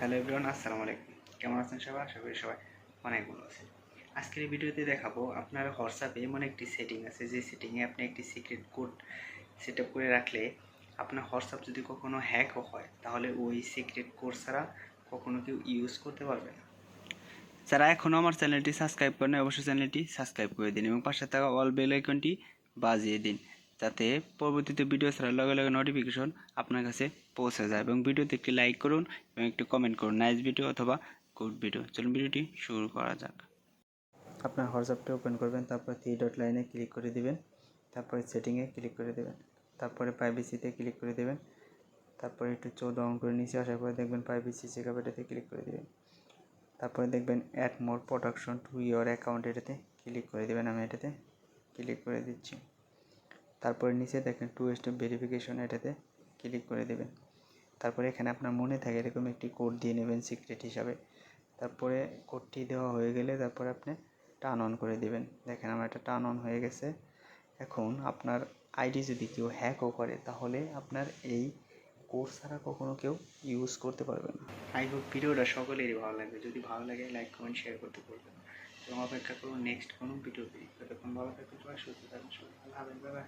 Hello everyone, আসসালামু আলাইকুম। কেমন আছেন সবাই? আশা করি সবাই অনেক ভালো আছেন। আজকের এই ভিডিওতে দেখাবো আপনার হোয়াটসঅ্যাপে এমন একটি সেটিং আছে যে সেটিংয়ে আপনি একটি সিক্রেট কোড সেট আপ করে রাখলে আপনার হোয়াটসঅ্যাপ যদি কখনো হ্যাকও হয় তাহলে ওই সিক্রেট কোড ছাড়া কখনো কেউ ইউজ করতে পারবে না। যারা এখনও আমার চ্যানেলটি সাবস্ক্রাইব করেন অবশ্যই চ্যানেলটি সাবস্ক্রাইব করে দিন এবং পাশে থাকা অল বেল আইকনটি বাজিয়ে দিন, যাতে পরবর্তীতে ভিডিও ছাড়ার লগে লগে নোটিফিকেশন আপনার কাছে পৌঁছে যায়। এবং ভিডিওতে একটি লাইক করুন এবং একটি কমেন্ট করুন নাইস ভিডিও অথবা গুড ভিডিও। চলুন ভিডিওটি শুরু করা যাক। আপনার হোয়াটসঅ্যাপটি ওপেন করবেন, তারপর 3 ডট লাইনে ক্লিক করে দিবেন, তারপরে সেটিংয়ে ক্লিক করে দেবেন, তারপরে প্রাইভেসিতে ক্লিক করে দেবেন, তারপরে একটু 14 অন করে নিচে আসার পরে দেখবেন প্রাইভেসি চেকআপ, এটাতে ক্লিক করে দেবেন। তারপরে দেখবেন add more protection to your account, এটাতে ক্লিক করে দেবেন। আমি এটাতে ক্লিক করে দিচ্ছি। তারপরে নিচে দেখেন 2 স্টেপ ভেরিফিকেশন, এটাতে ক্লিক করে দেবেন। তারপরে এখানে আপনার মনে থাকে এরকম একটি কোড দিয়ে নেবেন সিক্রেট হিসাবে। তারপরে কোডটি দেওয়া হয়ে গেলে তারপরে আপনি টার্ন অন করে দেবেন। দেখেন আমার এটা টার্ন অন হয়ে গেছে। এখন আপনার আইডি যদি কেউ হ্যাকও করে তাহলে আপনার এই কোড ছাড়া কখনো কেউ ইউজ করতে পারবে না। আই হোপ ভিডিওটা সকলেরই ভালো লাগবে। যদি ভালো লাগে লাইক কমেন্ট শেয়ার করতে বলবেন এবং অপেক্ষা করুন নেক্সট কোনো ভিডিও পেয়ে। ততক্ষণ ভালো থাকুন সবাই, সুস্থ থাকুন সবাই, আল্লাহ হাফেজ, বাই বাই।